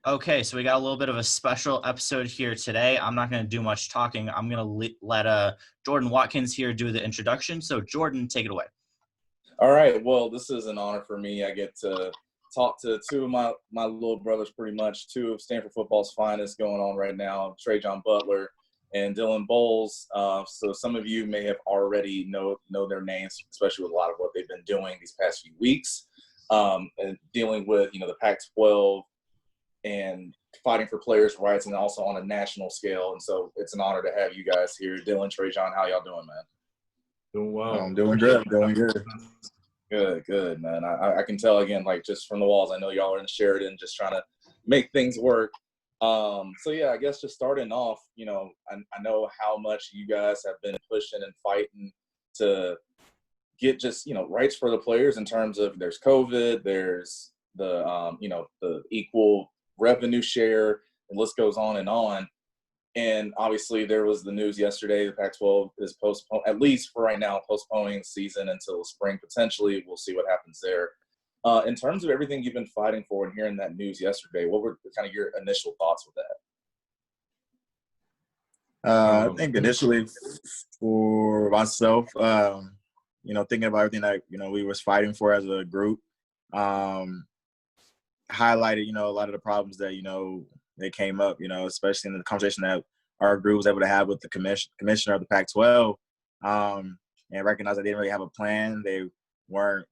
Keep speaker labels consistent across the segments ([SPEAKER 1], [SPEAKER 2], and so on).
[SPEAKER 1] Okay, so we got a little bit of a special episode here today. I'm not going to do much talking. I'm going to let Jordan Watkins here do the introduction. So, Jordan, take it away.
[SPEAKER 2] All right. Well, this is an honor for me. I get to talk to two of my little brothers, pretty much, two of Stanford football's finest going on right now, Trajan Butler and Dylan Bowles. So some of you may have already know their names, especially with a lot of what they've been doing these past few weeks, and dealing with, the Pac-12 and fighting for players' rights, and also on a national scale. And so it's an honor to have you guys here. Dylan, Trajan, how y'all doing, man?
[SPEAKER 3] Doing well.
[SPEAKER 4] I'm doing good. Doing good.
[SPEAKER 2] Good, man. I can tell, again, like, just from the walls, I know y'all are in Sheridan just trying to make things work. So, yeah, I guess just starting off, I know how much you guys have been pushing and fighting to get just, rights for the players in terms of there's COVID, there's the, the equal revenue share, and list goes on and on. And obviously there was the news yesterday, the Pac-12 is postponed, at least for right now, postponing the season until spring potentially. We'll see what happens there. In terms of everything you've been fighting for and hearing that news yesterday, what were kind of your initial thoughts with
[SPEAKER 4] that? I think initially for myself, thinking about everything that, we was fighting for as a group, highlighted, a lot of the problems that, they came up, especially in the conversation that our group was able to have with the commissioner of the Pac-12, and recognize that they didn't really have a plan. They weren't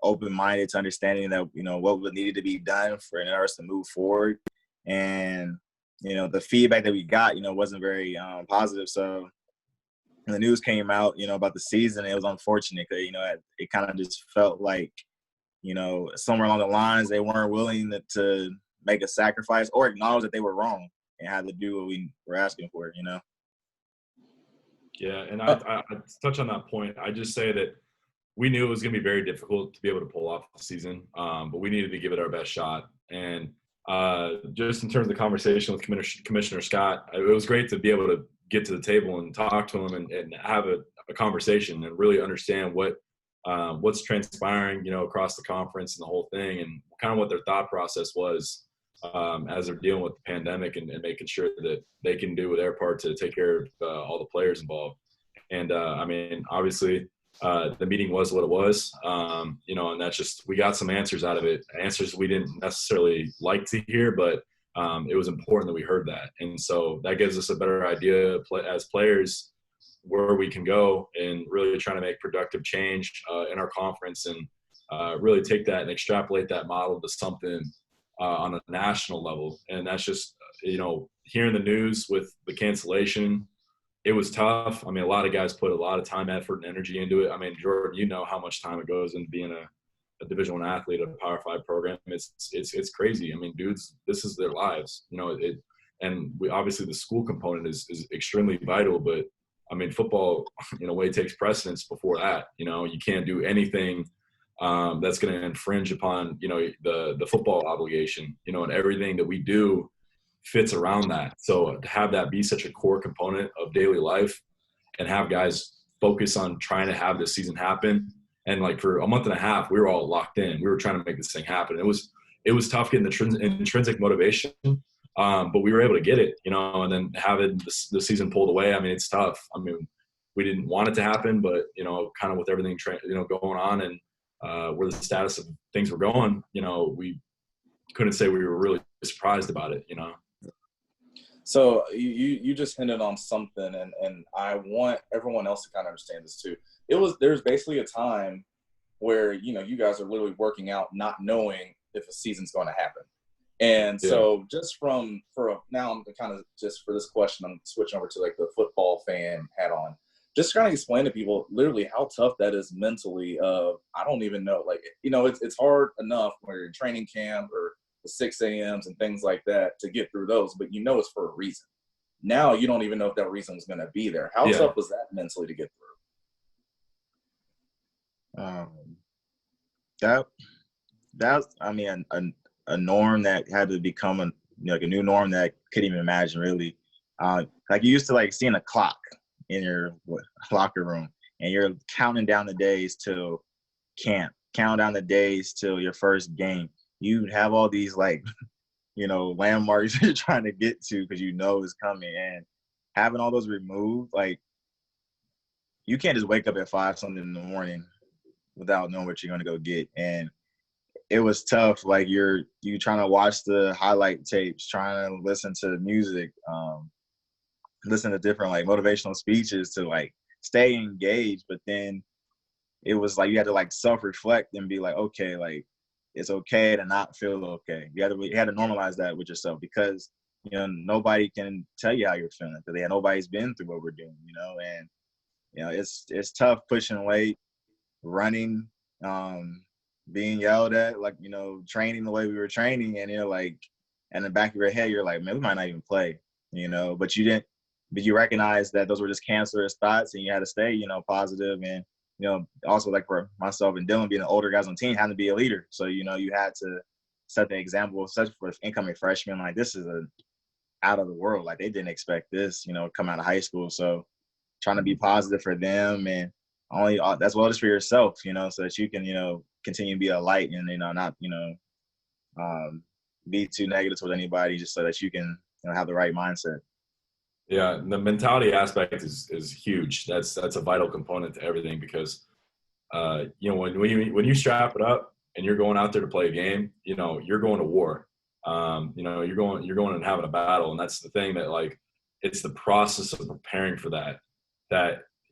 [SPEAKER 4] open-minded to understanding that, what would needed to be done for us to move forward. And, the feedback that we got, wasn't very positive. So when the news came out, about the season, it was unfortunate because, it kind of just felt like, somewhere along the lines, they weren't willing to make a sacrifice or acknowledge that they were wrong and had to do what we were asking for,
[SPEAKER 3] Yeah, and I touch on that point. I just say that we knew it was going to be very difficult to be able to pull off the season, but we needed to give it our best shot. And just in terms of the conversation with Commissioner Scott, it was great to be able to get to the table and talk to him and have a conversation and really understand what's transpiring, across the conference and the whole thing, and kind of what their thought process was as they're dealing with the pandemic and making sure that they can do their part to take care of all the players involved. And obviously the meeting was what it was, and that's just, we got some answers out of it, answers we didn't necessarily like to hear, but it was important that we heard that. And so that gives us a better idea as players where we can go and really trying to make productive change in our conference, and really take that and extrapolate that model to something on a national level. And that's just, hearing the news with the cancellation, it was tough. A lot of guys put a lot of time, effort, and energy into it. Jordan, how much time it goes into being a Division I athlete at a Power 5 program. It's crazy. Dudes, this is their lives, and we, obviously the school component is extremely vital, but football, in a way, takes precedence before that. You can't do anything that's going to infringe upon, the football obligation, and everything that we do fits around that. So to have that be such a core component of daily life and have guys focus on trying to have this season happen. And like for a month and a half, we were all locked in. We were trying to make this thing happen. It was tough getting the intrinsic motivation, but we were able to get it, and then having the season pulled away. It's tough. We didn't want it to happen, but, kind of with everything, going on and where the status of things were going, we couldn't say we were really surprised about it,
[SPEAKER 2] So you just hinted on something, and I want everyone else to kind of understand this too. There's basically a time where, you guys are literally working out not knowing if a season's going to happen. And so now I'm kind of, just for this question, I'm switching over to like the football fan hat on. Just trying to explain to people literally how tough that is mentally. I don't even know, it's hard enough when you're in training camp or the 6 a.m.s and things like that to get through those, but it's for a reason. Now you don't even know if that reason was going to be there. How tough was that mentally to get through?
[SPEAKER 4] That's a norm that had to become a new norm that I couldn't even imagine, really. Like you used to seeing a clock in your locker room, and you're counting down the days till camp, counting down the days till your first game. You have all these landmarks you're trying to get to because is coming. And having all those removed, like, you can't just wake up at 5 something in the morning without knowing what you're going to go get. And it was tough. Like, you trying to watch the highlight tapes, trying to listen to music, listen to different like motivational speeches to like stay engaged. But then it was like you had to like self-reflect and be like, okay, like, it's okay to not feel okay. You had to normalize that with yourself, because nobody can tell you how you're feeling, because nobody's been through what we're doing, and it's tough pushing weight, running, being yelled at, like, training the way we were training, and like, in the back of your head, you're like, man, we might not even play, but you recognize that those were just cancerous thoughts, and you had to stay, positive. And, also like for myself and Dylan being the older guys on the team, having to be a leader. So, you had to set the example, such for incoming freshmen, like, this is out of the world. Like, they didn't expect this, come out of high school. So trying to be positive for them, and only as well as for yourself, so that you can, continue to be a light, and, not, be too negative with anybody, just so that you can have the right mindset.
[SPEAKER 3] Yeah, the mentality aspect is huge. That's a vital component to everything, because when you strap it up and you're going out there to play a game, you're going to war. You're going and having a battle, and that's the thing that, like, it's the process of preparing for that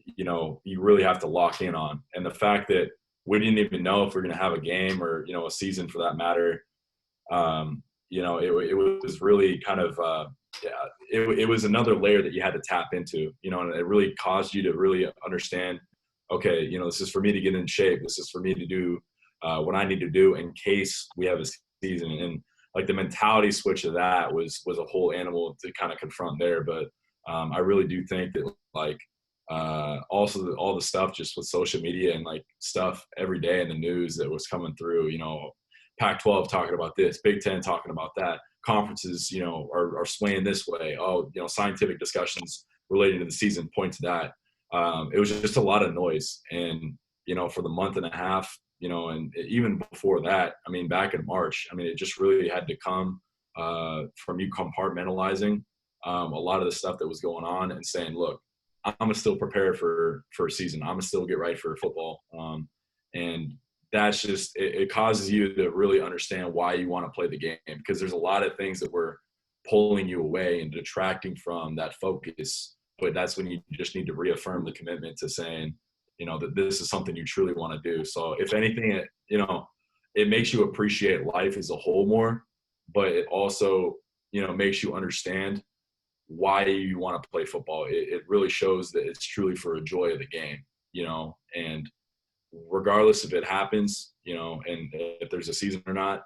[SPEAKER 3] you really have to lock in on. And the fact that we didn't even know if we're going to have a game or a season for that matter, it was really kind of it was another layer that you had to tap into, and it really caused you to really understand, okay, this is for me to get in shape. This is for me to do what I need to do in case we have a season. And like, the mentality switch of that was a whole animal to kind of confront there. But I really do think that, like, also all the stuff just with social media and like stuff every day in the news that was coming through, Pac-12 talking about this, Big Ten talking about that, conferences, are swaying this way. Oh, scientific discussions related to the season point to that. It was just a lot of noise. And, for the month and a half, and even before that, I mean, back in March, I mean, it just really had to come from you compartmentalizing a lot of the stuff that was going on and saying, look, I'm going to still prepare for a season. I'm going to still get right for football. And that's just, it causes you to really understand why you want to play the game, because there's a lot of things that were pulling you away and detracting from that focus. But that's when you just need to reaffirm the commitment to saying, that this is something you truly want to do. So if anything, it makes you appreciate life as a whole more, but it also, makes you understand why you want to play football. It really shows that it's truly for a joy of the game, and regardless if it happens, and if there's a season or not,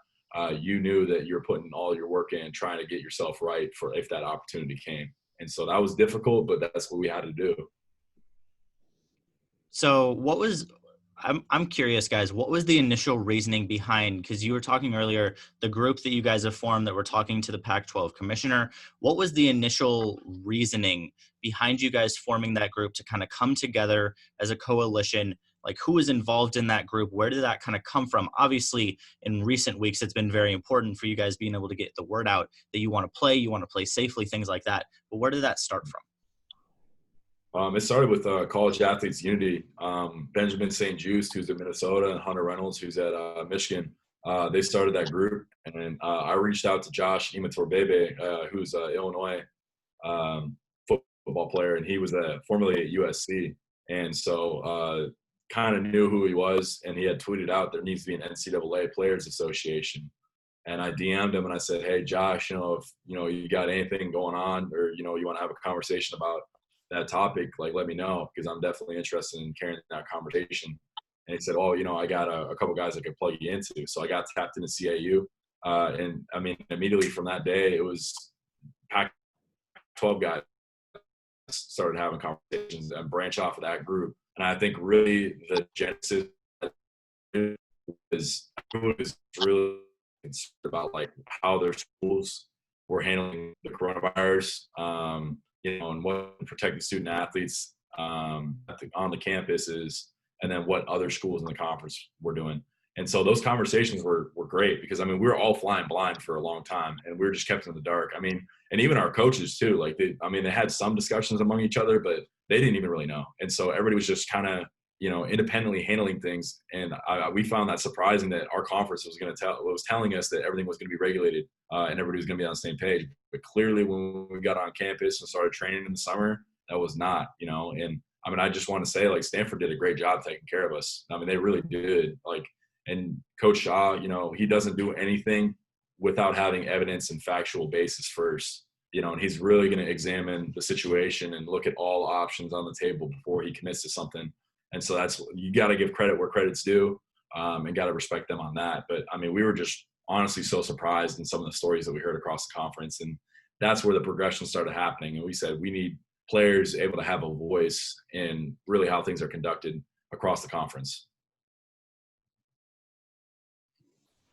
[SPEAKER 3] you knew that you're putting all your work in trying to get yourself right for if that opportunity came. And so that was difficult, but that's what we had to do.
[SPEAKER 1] So I'm curious, guys, what was the initial reasoning behind, because you were talking earlier, the group that you guys have formed that were talking to the Pac-12 commissioner, what was the initial reasoning behind you guys forming that group to kind of come together as a coalition? Like, who was involved in that group? Where did that kind of come from? Obviously, in recent weeks, it's been very important for you guys being able to get the word out that you want to play safely, things like that. But where did that start from?
[SPEAKER 3] It started with College Athletes Unity. Benjamin St. Just, who's at Minnesota, and Hunter Reynolds, who's at Michigan. They started that group. And I reached out to Josh Imatorbebe, who's an Illinois football player, and he was formerly at USC. And so kind of knew who he was, and he had tweeted out there needs to be an NCAA Players Association. And I DM'd him and I said, hey, Josh, if you got anything going on, or you want to have a conversation about that topic, like, let me know, because I'm definitely interested in carrying that conversation. And he said, oh, I got a couple guys I could plug you into. So I got tapped into CAU. And I mean, immediately from that day, it was Pac-12 guys started having conversations and branch off of that group. And I think really the genesis is really concerned about like how their schools were handling the coronavirus, and what protecting student athletes on the campuses, and then what other schools in the conference were doing. And so those conversations were great because, I mean, we were all flying blind for a long time and we were just kept in the dark. I mean, and even our coaches too, like they had some discussions among each other, but they didn't even really know. And so everybody was just kind of, independently handling things. And we found that surprising that our conference was telling us that everything was going to be regulated and everybody was going to be on the same page. But clearly when we got on campus and started training in the summer, that was not, and I mean, I just want to say, like, Stanford did a great job taking care of us. I mean, they really did. Like, and Coach Shaw, he doesn't do anything without having evidence and factual basis first, and he's really going to examine the situation and look at all options on the table before he commits to something. And so you got to give credit where credit's due and got to respect them on that. But, I mean, we were just honestly so surprised in some of the stories that we heard across the conference. And that's where the progression started happening. And we said we need players able to have a voice in really how things are conducted across the conference.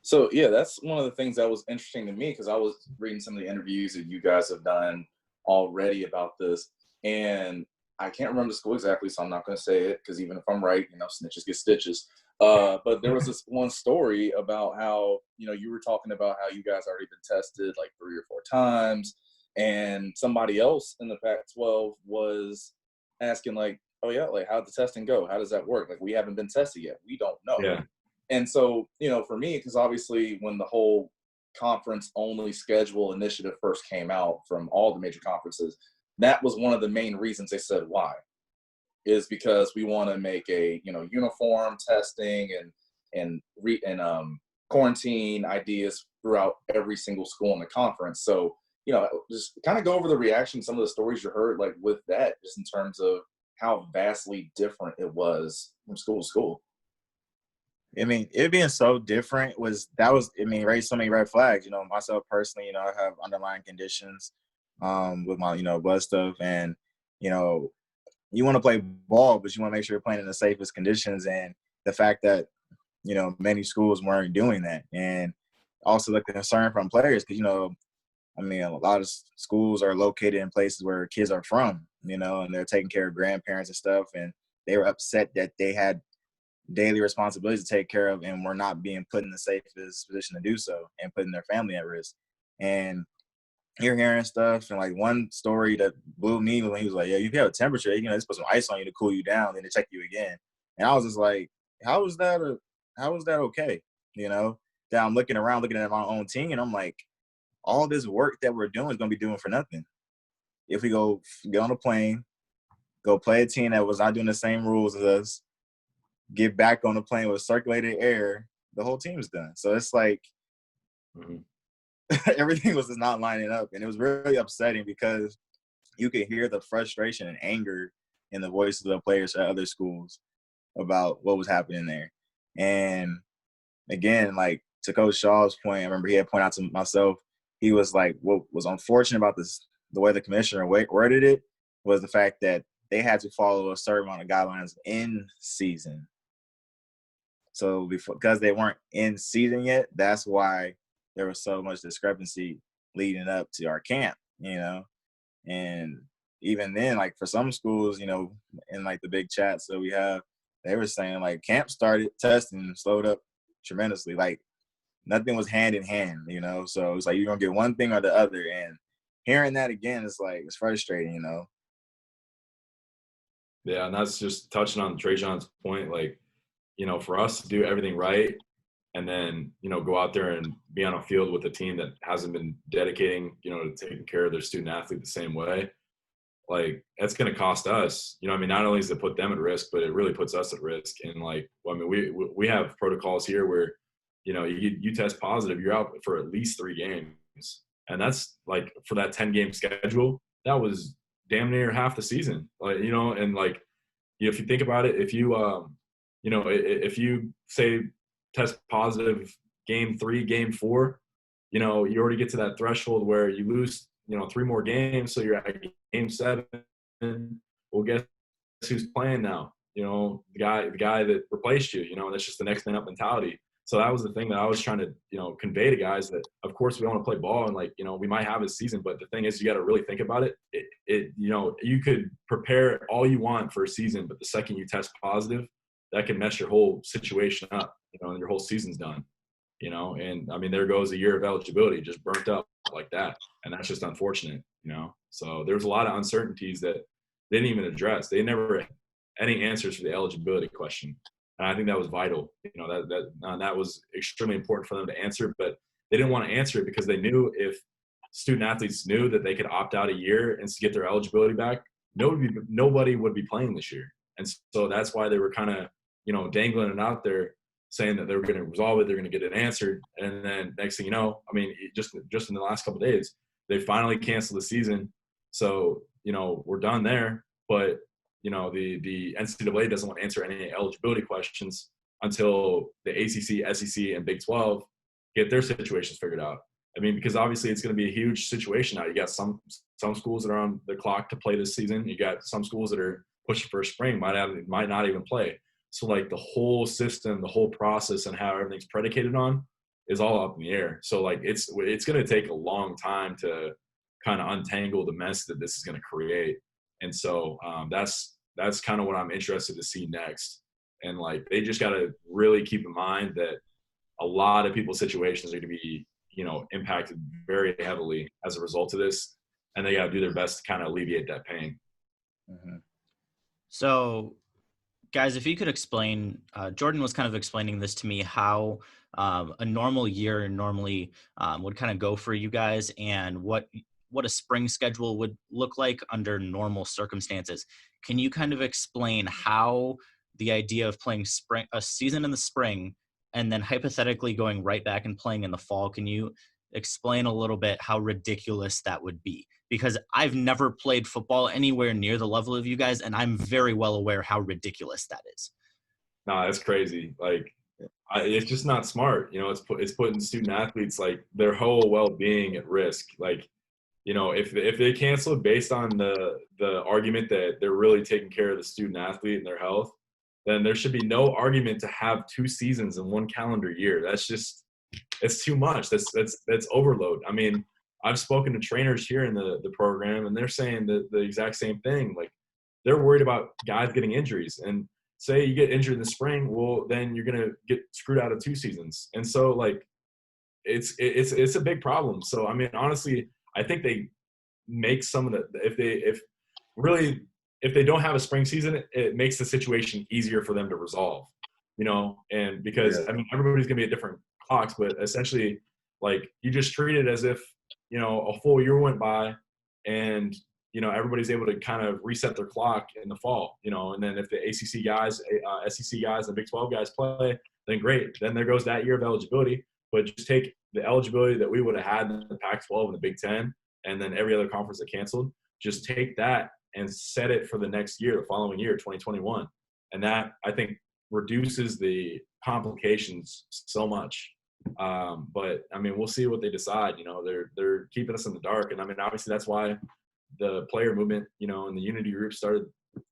[SPEAKER 2] So, yeah, that's one of the things that was interesting to me because I was reading some of the interviews that you guys have done already about this. And I can't remember the school exactly, so I'm not going to say it because even if I'm right, snitches get stitches. But there was this one story about how, you were talking about how you guys already been tested like 3 or 4 times. And somebody else in the Pac-12 was asking like, oh, yeah, like how'd the testing go? How does that work? Like we haven't been tested yet. We don't know.
[SPEAKER 3] Yeah.
[SPEAKER 2] And so, for me, because obviously when the whole conference-only schedule initiative first came out from all the major conferences, that was one of the main reasons they said why, is because we want to make a, uniform testing and quarantine ideas throughout every single school in the conference. So, just kind of go over the reaction, some of the stories you heard, like with that, just in terms of how vastly different it was from school to school.
[SPEAKER 4] I mean, it being so different raised so many red flags. Myself personally, I have underlying conditions with my, blood stuff. And, you want to play ball, but you want to make sure you're playing in the safest conditions. And the fact that, many schools weren't doing that. And also the concern from players because, a lot of schools are located in places where kids are from, and they're taking care of grandparents and stuff. And they were upset that they had daily responsibilities to take care of and were not being put in the safest position to do so and putting their family at risk. And you're hearing stuff, and like one story that blew me when he was like, yeah, you have a temperature, just put some ice on you to cool you down, then to check you again. And I was just like, how is that okay? That I'm looking around, looking at my own team, and I'm like, all this work that we're doing is going to be doing for nothing. If we get on a plane, go play a team that was not doing the same rules as us, get back on the plane with circulated air, the whole team's done. So it's like everything was just not lining up. And it was really upsetting because you could hear the frustration and anger in the voices of the players at other schools about what was happening there. And again, like to Coach Shaw's point, I remember he had pointed out to myself, he was like, what was unfortunate about this, the way the commissioner worded it, was the fact that they had to follow a certain amount of guidelines in season. So because they weren't in season yet, that's why there was so much discrepancy leading up to our camp, And even then, like for some schools, in like the big chats that we have, they were saying like camp started, testing slowed up tremendously. Like nothing was hand in hand, So it's like you're gonna get one thing or the other. And hearing that again, it's like it's frustrating,
[SPEAKER 3] Yeah, and that's just touching on Trajan's point, like, for us to do everything right and then, go out there and be on a field with a team that hasn't been dedicating, to taking care of their student athlete the same way, like that's going to cost us, not only does it put them at risk, but it really puts us at risk. And like, we have protocols here where, you test positive, you're out for at least 3 games. And that's like for that 10-game schedule, that was damn near half the season. Like, and like, if you think about it, if you, if you say test positive game 3, game 4, you already get to that threshold where you lose, 3 more games. So you're at game 7. Well, guess who's playing now? The guy that replaced you, that's just the next man up mentality. So that was the thing that I was trying to, convey to guys that, of course, we want to play ball and like, we might have a season, but the thing is, you got to really think about it. You could prepare all you want for a season, but the second you test positive, that can mess your whole situation up, and your whole season's done, and I mean, there goes a year of eligibility just burnt up like that. And that's just unfortunate, So there's a lot of uncertainties that they didn't even address. They never had any answers for the eligibility question. And I think that was vital, that was extremely important for them to answer, but they didn't want to answer it because they knew if student athletes knew that they could opt out a year and get their eligibility back, nobody would be playing this year. And so that's why they were kind of, dangling it out there, saying that they were going to resolve it, they're going to get it answered. And then next thing you know, I mean, just in the last couple of days, they finally canceled the season. So, we're done there. But, the NCAA doesn't want to answer any eligibility questions until the ACC, SEC, and Big 12 get their situations figured out. I mean, because obviously it's going to be a huge situation now. You got some schools that are on the clock to play this season. You got some schools that are pushing for spring, might not even play. So like the whole system, the whole process, and how everything's predicated on is all up in the air. So like it's going to take a long time to kind of untangle the mess that this is going to create. And so that's kind of what I'm interested to see next. And like they just got to really keep in mind that a lot of people's situations are going to be impacted very heavily as a result of this, and they got to do their best to kind of alleviate that pain.
[SPEAKER 1] Mm-hmm. So guys, if you could explain, Jordan was kind of explaining this to me, how a normal year normally would kind of go for you guys, and what a spring schedule would look like under normal circumstances. Can you kind of explain how the idea of playing a season in the spring and then hypothetically going right back and playing in the fall, can you explain a little bit how ridiculous that would be? Because I've never played football anywhere near the level of you guys, and I'm very well aware how ridiculous that is.
[SPEAKER 3] No, that's crazy. Like, it's just not smart. It's putting student athletes, like, their whole well-being at risk. Like, if they cancel it based on the argument that they're really taking care of the student athlete and their health, then there should be no argument to have 2 seasons in 1 calendar year. That's just, it's too much. That's overload. I mean, I've spoken to trainers here in the program, and they're saying the exact same thing. Like, they're worried about guys getting injuries. And say you get injured in the spring, well, then you're going to get screwed out of 2 seasons. And so, like, it's a big problem. So, I mean, honestly, I think they make some of the if they don't have a spring season, it makes the situation easier for them to resolve, and because I mean, everybody's gonna be at different clocks, but essentially, like, you just treat it as if, a full year went by, and, everybody's able to kind of reset their clock in the fall, and then if the ACC guys, SEC guys, and Big 12 guys play, then great. Then there goes that year of eligibility, but just take the eligibility that we would have had in the Pac-12 and the Big 10, and then every other conference that canceled, just take that and set it for the next year, the following year, 2021. And that, I think, reduces the complications so much. But, I mean, we'll see what they decide. They're keeping us in the dark. And, I mean, obviously that's why the player movement, and the unity group started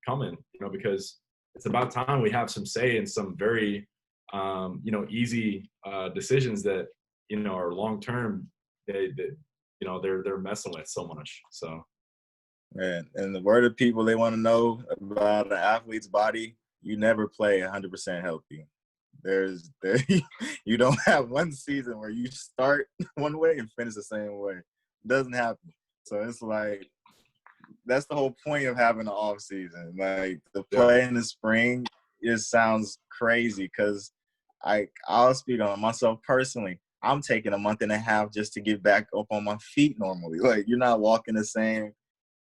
[SPEAKER 3] coming, because it's about time we have some say in some very, easy decisions that, are long-term, they're messing with so much. So.
[SPEAKER 4] Man, and the word of people they want to know about an athlete's body, you never play 100% healthy. You don't have one season where you start one way and finish the same way. It doesn't happen. So it's like, that's the whole point of having an off season. Like, the play in the spring, it sounds crazy because I'll speak on myself personally. I'm taking a month and a half just to get back up on my feet normally. Like, you're not walking the same.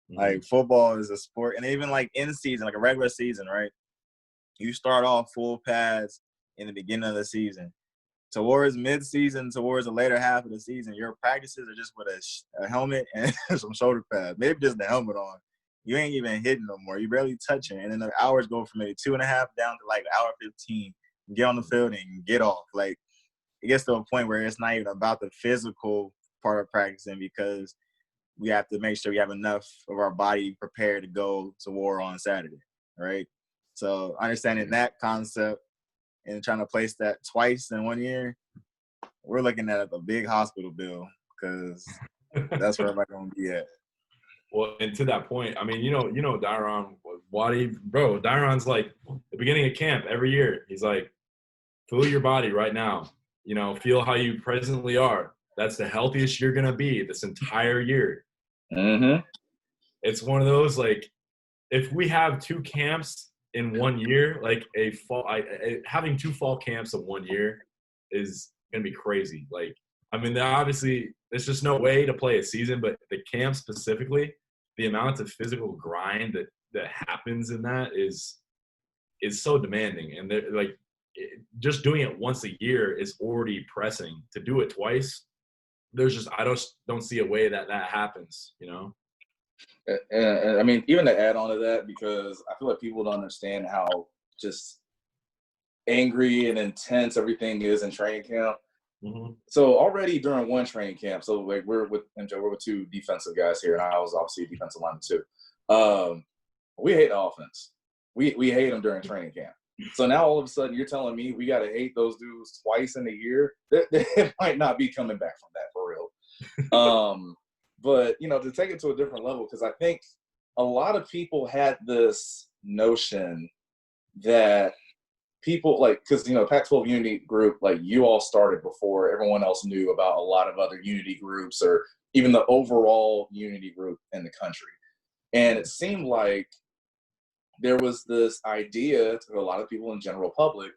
[SPEAKER 4] Like, football is a sport. And even, like, in season, like a regular season, right? You start off full pads in the beginning of the season. Towards mid-season, towards the later half of the season, your practices are just with a helmet and some shoulder pads. Maybe just the helmet on. You ain't even hitting no more. You barely touching. And then the hours go from maybe 2.5 down to, like, 1:15. Get on the field and get off. Like, it gets to a point where it's not even about the physical part of practicing, because we have to make sure we have enough of our body prepared to go to war on Saturday, right? So understanding that concept and trying to place that twice in 1 year, we're looking at a big hospital bill, because that's where everybody's going to be at.
[SPEAKER 3] Well, and to that point, I mean, Dyron, Waddy, bro, Dyron's like, the beginning of camp every year, he's like, feel your body right now. Feel how you presently are. That's the healthiest you're going to be this entire year.
[SPEAKER 2] Mm-hmm.
[SPEAKER 3] It's one of those, like, if we have 2 camps in 1 year, like having 2 fall camps in 1 year is going to be crazy. Like, I mean, obviously, there's just no way to play a season, but the camp specifically, the amount of physical grind that happens in that is so demanding. And like, just doing it once a year is already pressing. To do it twice, I don't see a way that happens,
[SPEAKER 2] And I mean, even to add on to that, because I feel like people don't understand how just angry and intense everything is in training camp.
[SPEAKER 3] Mm-hmm.
[SPEAKER 2] So already during one training camp, so like we're with 2 defensive guys here, and I was obviously a defensive lineman too. We hate the offense. We hate them during training camp. So now all of a sudden you're telling me we got to hate those dudes twice in a year? They might not be coming back from that for real. But, to take it to a different level, because I think a lot of people had this notion that people, like, because, Pac-12 Unity Group, like, you all started before everyone else knew about a lot of other Unity groups or even the overall Unity group in the country. And it seemed like there was this idea to a lot of people in general public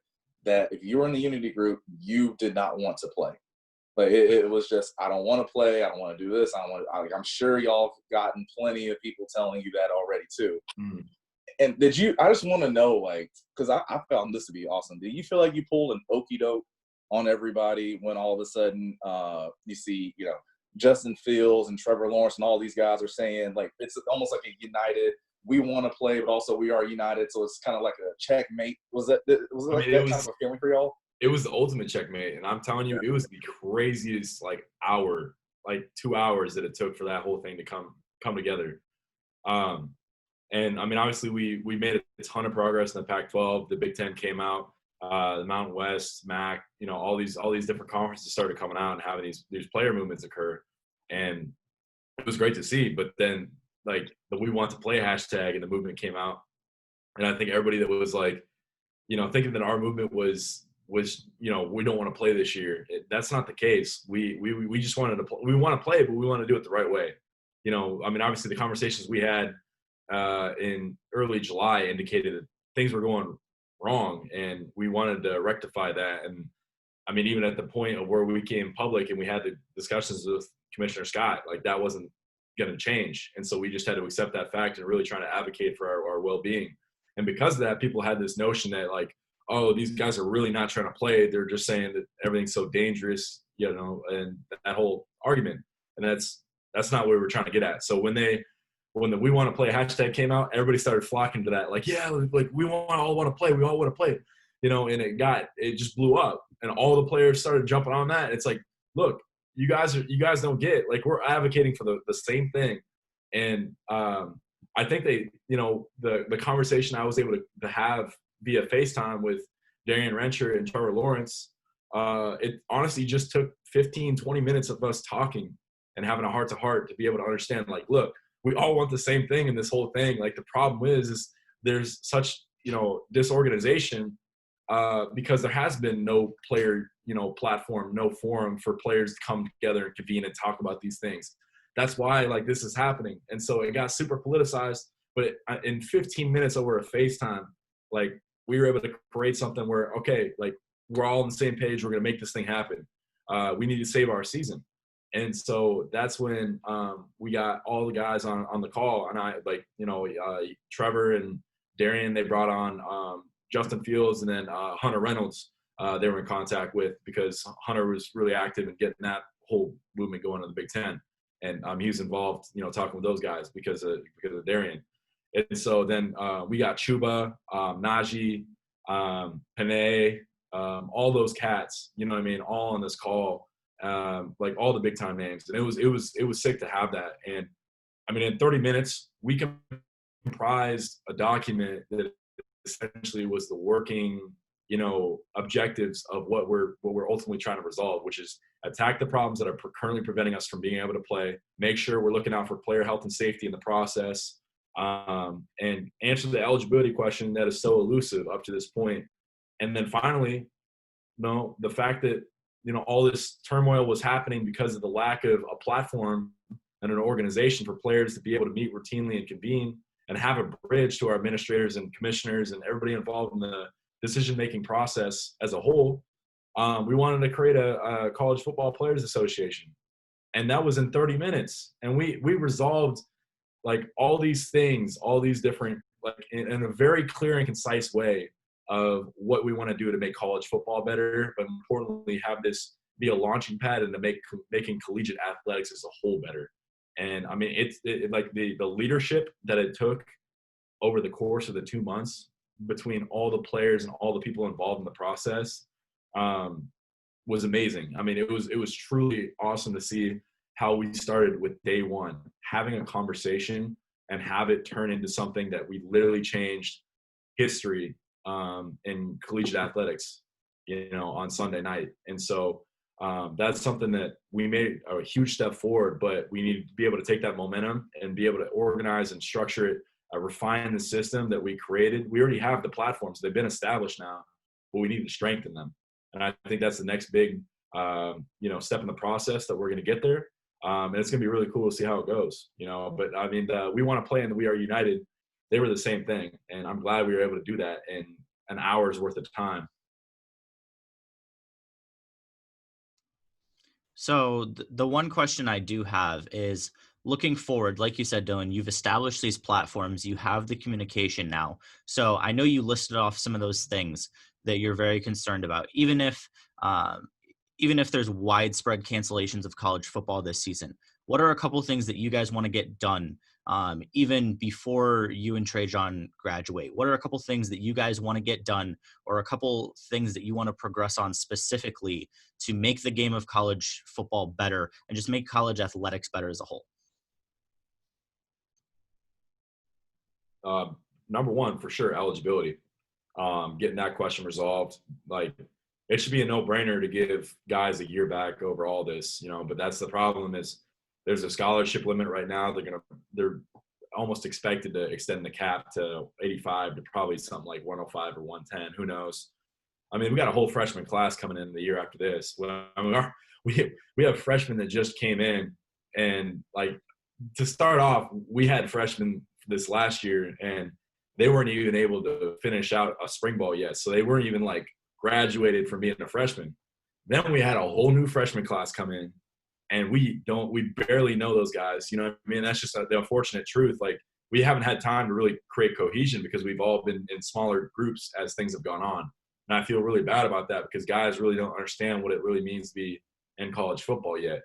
[SPEAKER 2] that if you were in the Unity group, you did not want to play. Like it was just, I don't want to play. I don't want to do this. I don't want to, like, I'm sure y'all have gotten plenty of people telling you that already too.
[SPEAKER 3] Mm.
[SPEAKER 2] And I just want to know, like, because I found this to be awesome. Did you feel like you pulled an okie doke on everybody when all of a sudden you see, Justin Fields and Trevor Lawrence and all these guys are saying, like, it's almost like a united, we want to play, but also we are united. So it's kind of like a checkmate. Was it kind of a feeling for y'all?
[SPEAKER 3] It was the ultimate checkmate. And I'm telling you, it was the craziest, like, 2 hours that it took for that whole thing to come together. And I mean, obviously we made a ton of progress in the Pac-12. The Big Ten came out, the Mountain West, MAC, all these different conferences started coming out and having these player movements occur. And it was great to see. But then, like, the "We Want to Play" hashtag and the movement came out. And I think everybody that was like, thinking that our movement was, we don't want to play this year. That's not the case. We just wanted to play. We want to play, but we want to do it the right way. I mean, obviously the conversations we had in early July indicated that things were going wrong, and we wanted to rectify that. And I mean, even at the point of where we came public and we had the discussions with Commissioner Scott, like, that wasn't going to change. And so we just had to accept that fact and really trying to advocate for our well-being. And because of that, people had this notion that, like, oh, these guys are really not trying to play. They're just saying that everything's so dangerous, and that whole argument. And that's not what we were trying to get at. So when the "We Want to Play" hashtag came out, everybody started flocking to that. Like, yeah, like, we all want to play. We all want to play. And it just blew up. And all the players started jumping on that. It's like, look, you guys don't get, like, we're advocating for the same thing. And I think the conversation I was able to have via FaceTime with Darian Rencher and Trevor Lawrence, it honestly just took 15, 20 minutes of us talking and having a heart-to-heart to be able to understand, like, look, we all want the same thing in this whole thing. Like, the problem is there's such, disorganization because there has been no player, platform, no forum for players to come together and convene and talk about these things. That's why, like, this is happening. And so it got super politicized, but in 15 minutes over a FaceTime, like, we were able to create something where, okay, like, we're all on the same page. We're going to make this thing happen. We need to save our season. And so that's when we got all the guys on the call. And I, like, Trevor and Darian, they brought on Justin Fields, and then Hunter Reynolds they were in contact with, because Hunter was really active in getting that whole movement going in the Big Ten. And he was involved, talking with those guys because of Darian. And so then we got Chuba, Najee, Panay, all those cats, all on this call, like, all the big time names. And it was sick to have that. And I mean, in 30 minutes, we comprised a document that essentially was the working, objectives of what we're ultimately trying to resolve, which is attack the problems that are currently preventing us from being able to play, make sure we're looking out for player health and safety in the process, and answer the eligibility question that is so elusive up to this point. And then finally, know, the fact that, you know, all this turmoil was happening because of the lack of a platform and an organization for players to be able to meet routinely and convene and have a bridge to our administrators and commissioners and everybody involved in the decision-making process as a whole. We wanted to create a college football players association, and that was in 30 minutes. And we resolved like all these things, all these different, like in a very clear and concise way of what we want to do to make college football better, but importantly have this be a launching pad and to making collegiate athletics as a whole better. And I mean, it's like the leadership that it took over the course of the 2 months between all the players and all the people involved in the process was amazing. I mean, it was truly awesome to see how we started with day one, having a conversation and have it turn into something that we literally changed history in collegiate athletics, you know, on Sunday night. And so that's something that we made a huge step forward, but we need to be able to take that momentum and be able to organize and structure it, refine the system that we created. We already have the platforms. They've been established now, but we need to strengthen them. And I think that's the next big, you know, step in the process that we're going to get there. And it's going to be really cool to see how it goes, you know. But I mean, We Want to Play and the We Are United, they were the same thing. And I'm glad we were able to do that in an hour's worth of time.
[SPEAKER 1] So the one question I do have is looking forward, like you said, Dylan, you've established these platforms, you have the communication now. So I know you listed off some of those things that you're very concerned about, even if there's widespread cancellations of college football this season. What are a couple things that you guys want to get done even before you and Trajan graduate? What are a couple things that you guys want to get done, or a couple things that you want to progress on specifically to make the game of college football better and just make college athletics better as a whole?
[SPEAKER 3] Number one, for sure, eligibility. Getting that question resolved. Like, it should be a no-brainer to give guys a year back over all this, you know, but that's the problem is there's a scholarship limit right now. They're almost expected to extend the cap to 85 to probably something like 105 or 110. Who knows? I mean, we got a whole freshman class coming in the year after this. Well, I mean, we have freshmen that just came in, and like, to start off, we had freshmen this last year, and they weren't even able to finish out a spring ball yet. So they weren't even like graduated from being a freshman. Then we had a whole new freshman class come in, and we barely know those guys. You know what I mean? That's just the unfortunate truth. Like, we haven't had time to really create cohesion because we've all been in smaller groups as things have gone on. And I feel really bad about that because guys really don't understand what it really means to be in college football yet.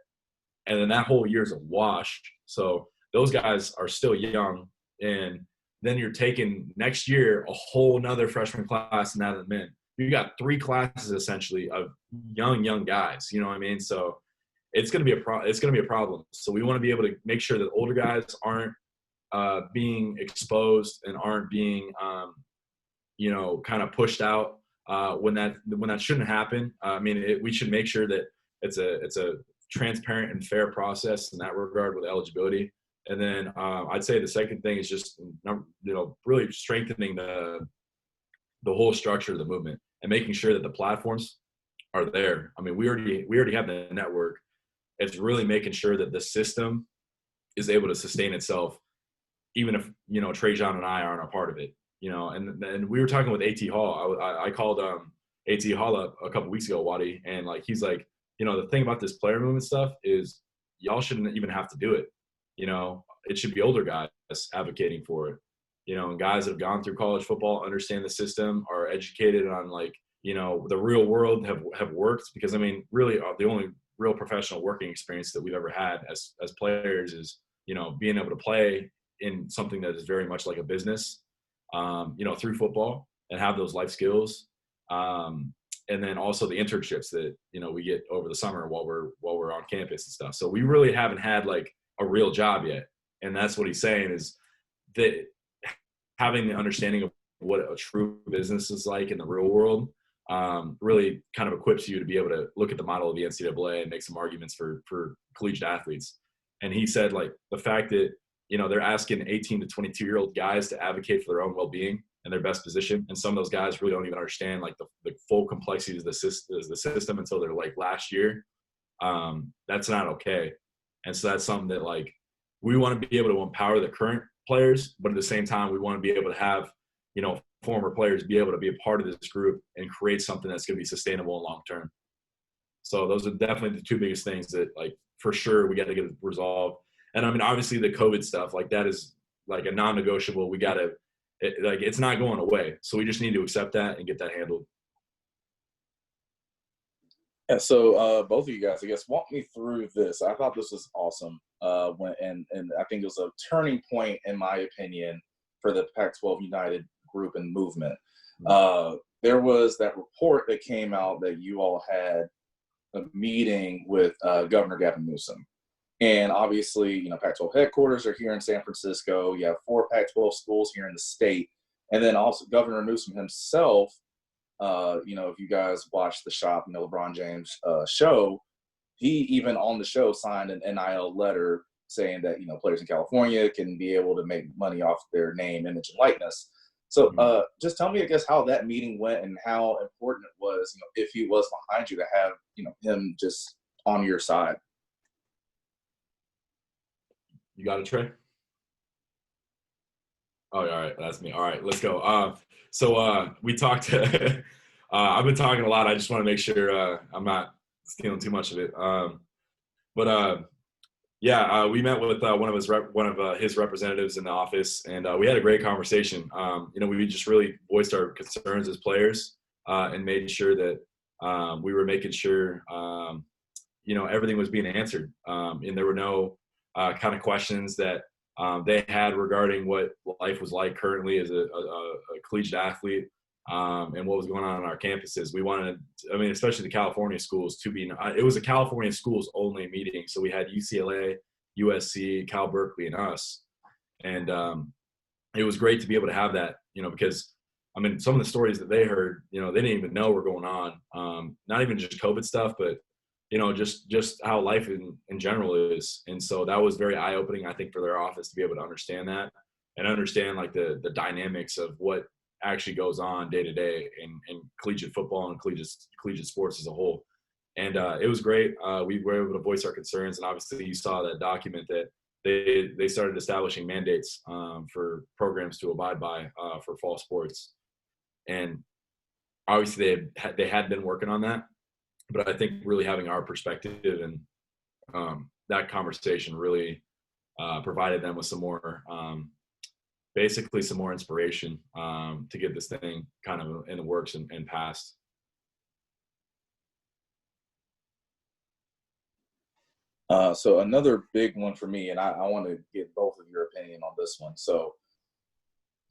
[SPEAKER 3] And then that whole year's a wash. So those guys are still young. And then you're taking next year a whole nother freshman class and that of the men. You got 3 classes essentially of young guys. You know what I mean? So it's going to be a problem. So we want to be able to make sure that older guys aren't being exposed and aren't being, you know, kind of pushed out when that shouldn't happen. I mean, we should make sure that it's a transparent and fair process in that regard with eligibility. And then I'd say the second thing is just, you know, really strengthening the whole structure of the movement and making sure that the platforms are there. I mean, we already have the network. It's really making sure that the system is able to sustain itself, even if, you know, Trajan and I aren't a part of it, you know. And we were talking with AT Hall. I called AT Hall up a couple weeks ago, Waddy, and like, he's like, you know, the thing about this player movement stuff is y'all shouldn't even have to do it. You know, it should be older guys advocating for it, you know, and guys that have gone through college football, understand the system, are educated on, like, you know, the real world, have worked. Because I mean, really the only real professional working experience that we've ever had as players is, you know, being able to play in something that is very much like a business, you know, through football, and have those life skills. And then also the internships that, you know, we get over the summer while we're on campus and stuff. So we really haven't had like a real job yet. And that's what he's saying, is that having the understanding of what a true business is like in the real world really kind of equips you to be able to look at the model of the NCAA and make some arguments for collegiate athletes. And he said, like, the fact that, you know, they're asking 18 to 22-year-old guys to advocate for their own well-being in their best position. And some of those guys really don't even understand like the full complexities of the system until they're like last year. That's not okay. And so that's something that like we want to be able to empower the current players, but at the same time, we want to be able to have, you know, former players be able to be a part of this group and create something that's going to be sustainable and long term. So those are definitely the two biggest things that like for sure we got to get resolved. And I mean, obviously the COVID stuff, like that is like a non-negotiable. We got to, like, it's not going away. So we just need to accept that and get that handled.
[SPEAKER 2] Yeah, so both of you guys, I guess, walk me through this. I thought this was awesome. And I think it was a turning point, in my opinion, for the Pac-12 United group and movement. There was that report that came out that you all had a meeting with Governor Gavin Newsom. And obviously, you know, Pac-12 headquarters are here in San Francisco. You have 4 Pac-12 schools here in the state. And then also Governor Newsom himself, you know, if you guys watch the Shop, you know, LeBron James show, he even on the show signed an NIL letter saying that, you know, players in California can be able to make money off their name, image, and likeness. So just tell me, I guess, how that meeting went and how important it was, you know, if he was behind you, to have, you know, him just on your side.
[SPEAKER 3] You got it, Trey? Oh, all right. That's me. All right, let's go. So we talked. I've been talking a lot. I just want to make sure I'm not stealing too much of it. Yeah, we met with one of his representatives in the office, and we had a great conversation. You know, we just really voiced our concerns as players and made sure that we were making sure you know, everything was being answered, and there were no kind of questions that they had regarding what life was like currently as a collegiate athlete, and what was going on our campuses. We wanted, I mean, especially the California schools to be, it was a California schools only meeting. So we had UCLA, USC, Cal Berkeley, and us. And it was great to be able to have that, you know, because I mean, some of the stories that they heard, you know, they didn't even know were going on. Not even just COVID stuff, but you know, just how life in general is. And so that was very eye-opening, I think, for their office to be able to understand that and understand like the dynamics of what actually goes on day to day in collegiate football and collegiate sports as a whole. And it was great. We were able to voice our concerns, and obviously you saw that document that they started establishing mandates for programs to abide by for fall sports. And obviously they had been working on that. But I think really having our perspective and that conversation really provided them with some more, basically some more inspiration to get this thing kind of in the works and passed.
[SPEAKER 2] So another big one for me, and I want to get both of your opinion on this one. So,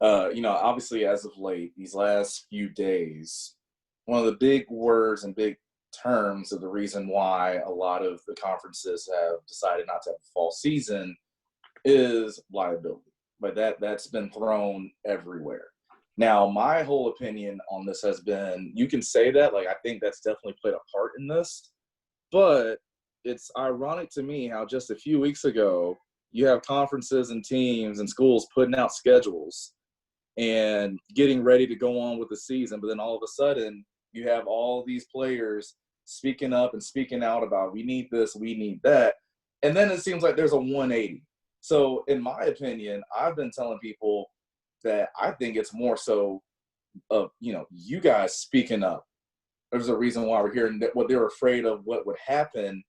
[SPEAKER 2] you know, obviously as of late, these last few days, one of the big words and big terms of the reason why a lot of the conferences have decided not to have a fall season is liability. But that's been thrown everywhere. Now, my whole opinion on this has been, you can say that, like, I think that's definitely played a part in this, but it's ironic to me how just a few weeks ago, you have conferences and teams and schools putting out schedules and getting ready to go on with the season, but then all of a sudden, you have all these players speaking up and speaking out about, we need this, we need that. And then it seems like there's a 180. So in my opinion, I've been telling people that I think it's more so of, you know, you guys speaking up. There's a reason why we're here, and what they're afraid of what would happen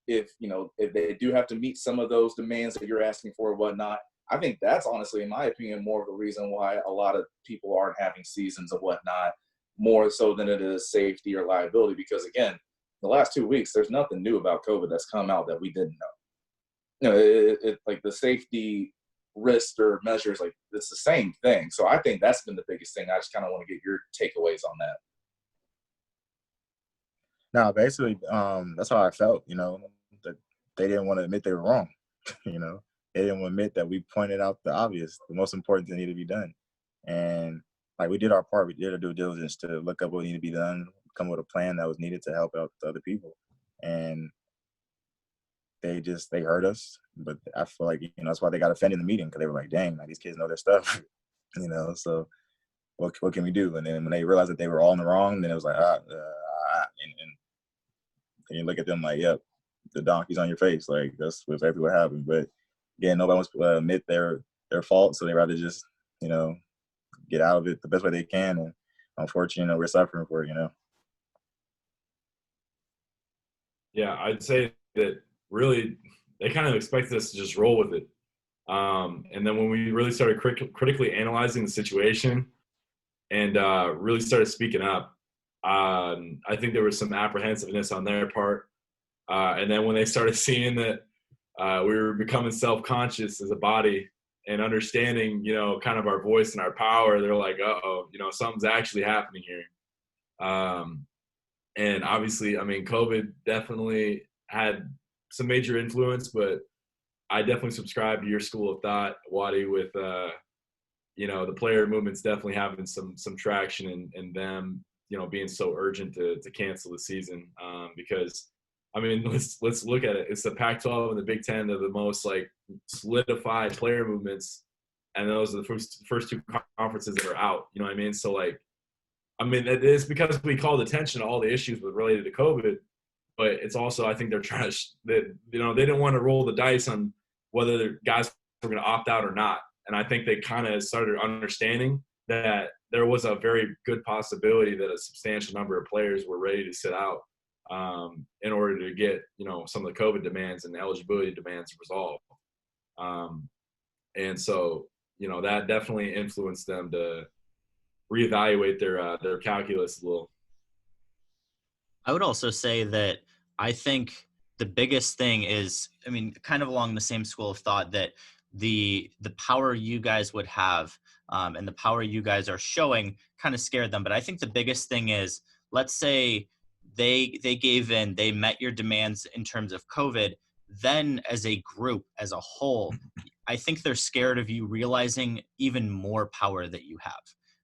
[SPEAKER 2] if, you know, if they do have to meet some of those demands that you're asking for and whatnot. I think that's honestly, in my opinion, more of the reason why a lot of people aren't having seasons and whatnot, more so than it is safety or liability. Because again, the last 2 weeks, there's nothing new about COVID that's come out that we didn't know. You know, it like the safety risks or measures, like it's the same thing. So I think that's been the biggest thing. I just kind of want to get your takeaways on that.
[SPEAKER 4] No, basically, that's how I felt, you know, that they didn't want to admit they were wrong. You know, they didn't want to admit that we pointed out the obvious, the most important thing that needed to be done. And like, we did our part. We did our due diligence to look up what needed to be done, come with a plan that was needed to help out the other people. And they heard us. But I feel like, you know, that's why they got offended in the meeting, because they were like, dang, like, these kids know their stuff. You know, so what can we do? And then when they realized that they were all in the wrong, then it was like, and you look at them like, yep, the donkey's on your face. Like, that's exactly what happened. But again, nobody wants to admit their fault, so they rather just, get out of it the best way they can. And unfortunately, we're suffering for it,
[SPEAKER 3] Yeah, I'd say that really they kind of expected us to just roll with it. And then when we really started critically analyzing the situation and really started speaking up, I think there was some apprehensiveness on their part. And then when they started seeing that we were becoming self-conscious as a body and understanding, kind of our voice and our power, they're like, uh-oh, something's actually happening here. And obviously, I mean, COVID definitely had some major influence, but I definitely subscribe to your school of thought, Wadi, with, the player movement's definitely having some traction and them, being so urgent to cancel the season. Because, I mean, let's look at it. It's the Pac-12 and the Big Ten. They're the most, solidified player movements, and those are the first two conferences that are out. You know what I mean? So, it's because we called attention to all the issues related to COVID, but it's also, I think they're trying to, they didn't want to roll the dice on whether the guys were going to opt out or not. And I think they kind of started understanding that there was a very good possibility that a substantial number of players were ready to sit out in order to get, some of the COVID demands and the eligibility demands resolved. And so, that definitely influenced them to reevaluate their calculus a little.
[SPEAKER 1] I would also say that I think the biggest thing is, I mean, kind of along the same school of thought, that the power you guys would have and the power you guys are showing kind of scared them. But I think the biggest thing is, let's say they gave in, they met your demands in terms of COVID. Then as a group, as a whole, I think they're scared of you realizing even more power that you have.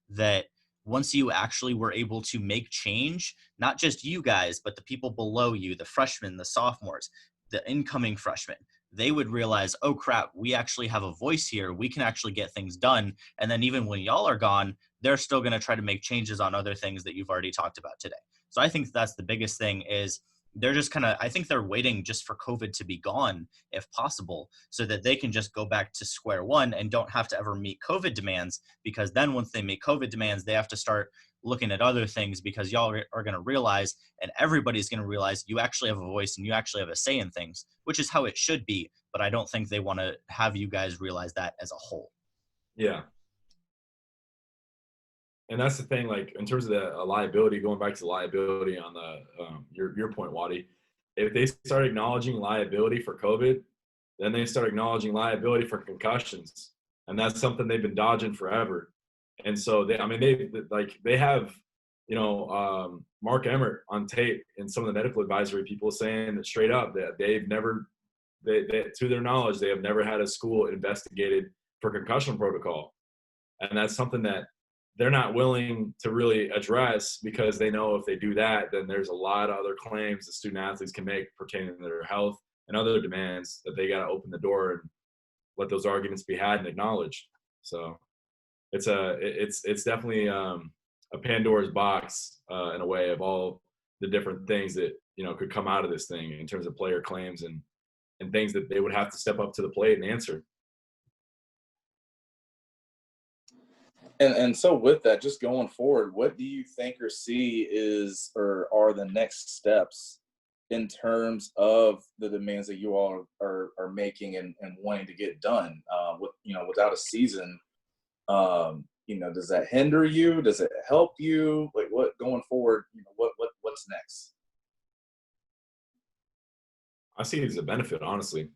[SPEAKER 1] That once you actually were able to make change, not just you guys, but the people below you, the freshmen, the sophomores, the incoming freshmen, they would realize, oh crap, we actually have a voice here. We can actually get things done. And then even when y'all are gone, they're still going to try to make changes on other things that you've already talked about today. So I think that's the biggest thing, is they're just kind of, I think they're waiting just for COVID to be gone, if possible, so that they can just go back to square one and don't have to ever meet COVID demands. Because then once they meet COVID demands, they have to start looking at other things, because y'all are going to realize, and everybody's going to realize, you actually have a voice and you actually have a say in things, which is how it should be. But I don't think they want to have you guys realize that as a whole.
[SPEAKER 3] Yeah. And that's the thing, in terms of the liability, going back to the liability on the your point, Wadi, if they start acknowledging liability for COVID, then they start acknowledging liability for concussions, and that's something they've been dodging forever. And so they have, Mark Emmert on tape and some of the medical advisory people saying that straight up that they've never, to their knowledge, they have never had a school investigated for concussion protocol, and that's something that they're not willing to really address, because they know if they do that, then there's a lot of other claims that student athletes can make pertaining to their health and other demands that they got to open the door and let those arguments be had and acknowledged. So it's definitely a Pandora's box in a way, of all the different things that, could come out of this thing in terms of player claims and things that they would have to step up to the plate and answer.
[SPEAKER 2] And so with that, just going forward, what do you think or see are the next steps in terms of the demands that you all are making and wanting to get done without a season? Does that hinder you? Does it help you? What going forward, what's next?
[SPEAKER 3] I see it as a benefit, honestly.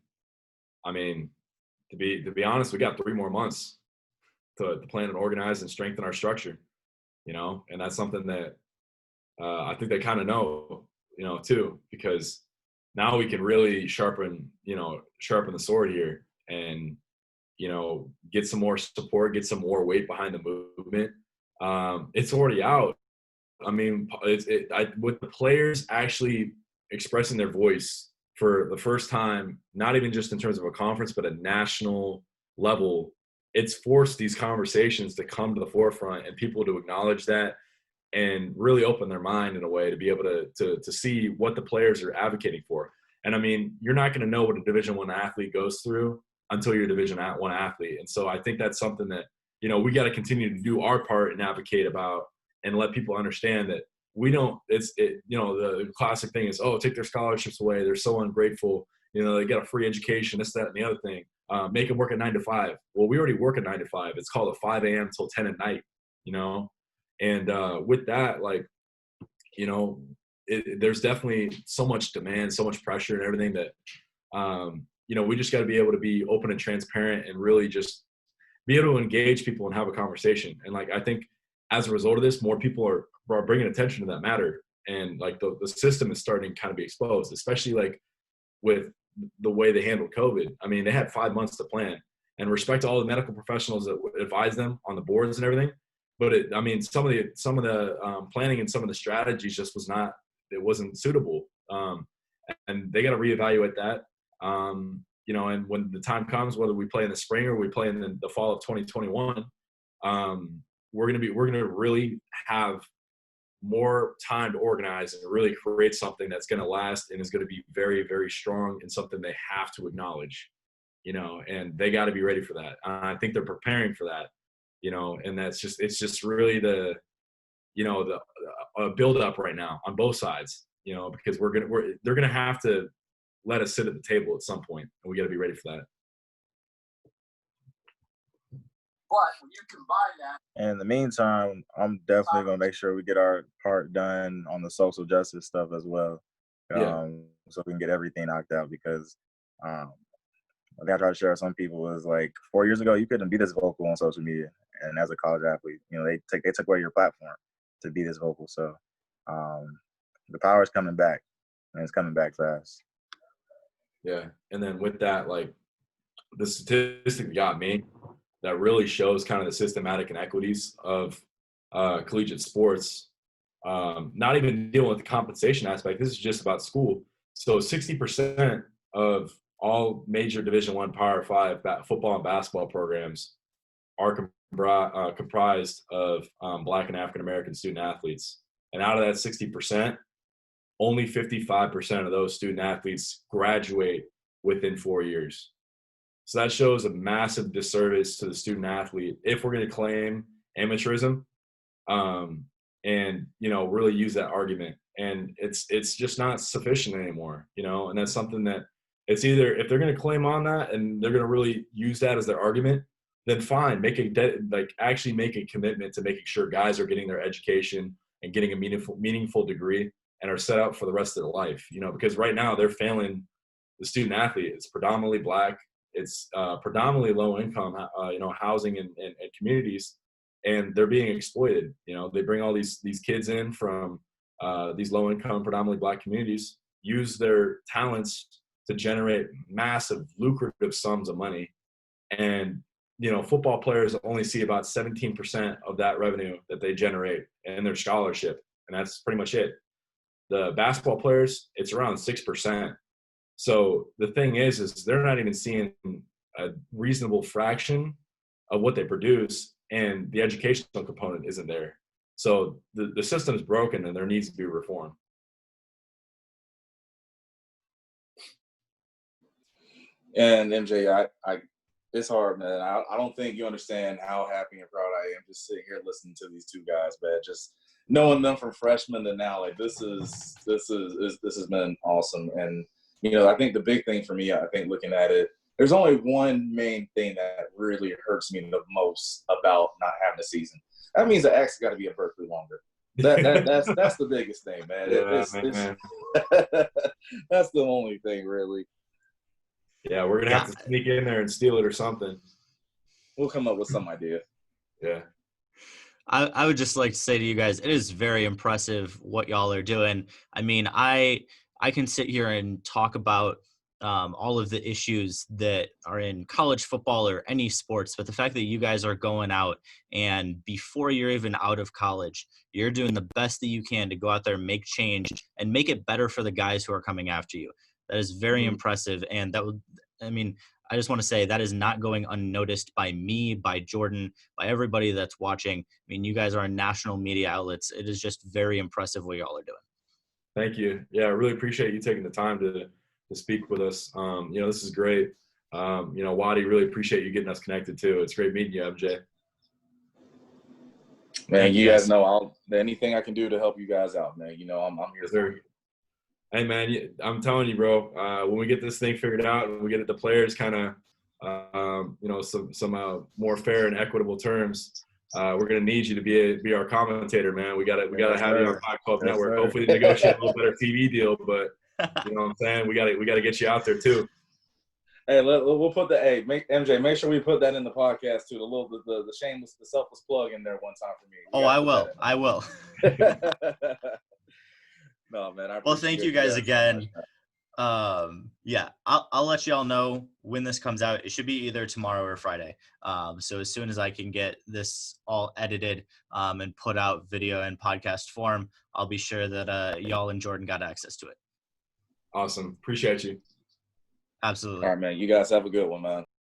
[SPEAKER 3] I mean, to be honest, we got 3 more months to plan and organize and strengthen our structure, and that's something that I think they kind of know, too, because now we can really sharpen the sword here and, get some more support, get some more weight behind the movement. It's already out. I mean, with the players actually expressing their voice for the first time, not even just in terms of a conference, but a national level, it's forced these conversations to come to the forefront and people to acknowledge that and really open their mind in a way to be able to see what the players are advocating for. And I mean, you're not going to know what a Division I athlete goes through until you're a Division I athlete. And so I think that's something that, you know, we got to continue to do our part and advocate about and let people understand that we don't, you know, the classic thing is, oh, take their scholarships away. They're so ungrateful. You know, they get a free education, this, that, and the other thing. Make them work at 9 to 5. Well, we already work at 9 to 5. It's called a 5 a.m. till 10 at night, you know? And with that, like, you know, there's definitely so much demand, so much pressure and everything that, you know, we just got to be able to be open and transparent and really just be able to engage people and have a conversation. And like, I think as a result of this, more people are bringing attention to that matter. And like the system is starting to kind of be exposed, especially like with the way they handled COVID. I mean, they had 5 months to plan, and respect to all the medical professionals that advise them on the boards and everything. But I mean, some of the planning and some of the strategies just it wasn't suitable. And they got to reevaluate that. You know, and when the time comes, whether we play in the spring or we play in the fall of 2021, we're going to really have more time to organize and really create something that's going to last and is going to be very, very strong and something they have to acknowledge, you know, and they got to be ready for that. I think they're preparing for that, you know, and it's just really the build up right now on both sides, you know, because they're going to have to let us sit at the table at some point, and we got to be ready for that.
[SPEAKER 4] But when you combine that, in the meantime, I'm definitely gonna make sure we get our part done on the social justice stuff as well, so we can get everything knocked out. Because like I try to share with some people is like 4 years ago you couldn't be this vocal on social media, and as a college athlete, you know, they took away your platform to be this vocal. So the power is coming back, and it's coming back fast.
[SPEAKER 3] Yeah, and then with that, like the statistic that got me that really shows kind of the systematic inequities of collegiate sports, not even dealing with the compensation aspect. This is just about school. So 60% of all major Division I Power 5 football and basketball programs are comprised of Black and African-American student athletes. And out of that 60%, only 55% of those student athletes graduate within 4 years. So that shows a massive disservice to the student athlete if we're going to claim amateurism, and, you know, really use that argument. And it's just not sufficient anymore, you know, and that's something that it's either if they're going to claim on that and they're going to really use that as their argument, then fine, actually make a commitment to making sure guys are getting their education and getting a meaningful degree and are set up for the rest of their life, you know, because right now they're failing the student athlete. It's predominantly Black. It's predominantly low income, you know, housing and communities, and they're being exploited. You know, they bring all these kids in from these low income, predominantly Black communities, use their talents to generate massive lucrative sums of money. And, you know, football players only see about 17% of that revenue that they generate in their scholarship. And that's pretty much it. The basketball players, it's around 6%. So the thing is they're not even seeing a reasonable fraction of what they produce, and the educational component isn't there. So the system is broken, and there needs to be reform.
[SPEAKER 2] And MJ, I it's hard, man. I don't think you understand how happy and proud I am just sitting here listening to these two guys, man. Just knowing them from freshman to now, like this has been awesome. And you know, I think the big thing for me, I think looking at it, there's only one main thing that really hurts me the most about not having a season. That means the X got to be at Berkeley longer. That's the biggest thing, man.
[SPEAKER 3] Yeah,
[SPEAKER 2] That's the only thing, really.
[SPEAKER 3] Yeah, we're gonna have to sneak in there and steal it or something.
[SPEAKER 2] We'll come up with some idea.
[SPEAKER 3] Yeah.
[SPEAKER 1] I would just like to say to you guys, it is very impressive what y'all are doing. I mean, I can sit here and talk about all of the issues that are in college football or any sports, but the fact that you guys are going out and before you're even out of college, you're doing the best that you can to go out there and make change and make it better for the guys who are coming after you. That is very impressive, and I mean, I just want to say that is not going unnoticed by me, by Jordan, by everybody that's watching. I mean, you guys are national media outlets. It is just very impressive what y'all are doing.
[SPEAKER 3] Thank you. Yeah, I really appreciate you taking the time to speak with us. This is great. Waddy, really appreciate you getting us connected too. It's great meeting you, MJ.
[SPEAKER 2] Man, you guys know anything I can do to help you guys out, man. I'm here for you.
[SPEAKER 3] Hey, man, I'm telling you, bro, when we get this thing figured out and we get the players kind of, some more fair and equitable terms, we're going to need you to be our commentator, man. We got to have you on Pac-12 Network.
[SPEAKER 2] Sir.
[SPEAKER 3] Hopefully negotiate a little better TV deal, but you know what I'm saying? We got to get you out there too.
[SPEAKER 2] Hey, we'll put MJ, make sure we put that in the podcast too. The shameless, the selfless plug in there one time for me.
[SPEAKER 1] I will.
[SPEAKER 2] No, man.
[SPEAKER 1] Well, thank you guys again. So I'll let y'all know when this comes out. It should be either tomorrow or Friday. So as soon as I can get this all edited and put out video and podcast form, I'll be sure that y'all and Jordan got access to it.
[SPEAKER 3] Awesome. Appreciate you.
[SPEAKER 1] Absolutely.
[SPEAKER 2] All right, man. You guys have a good one, man.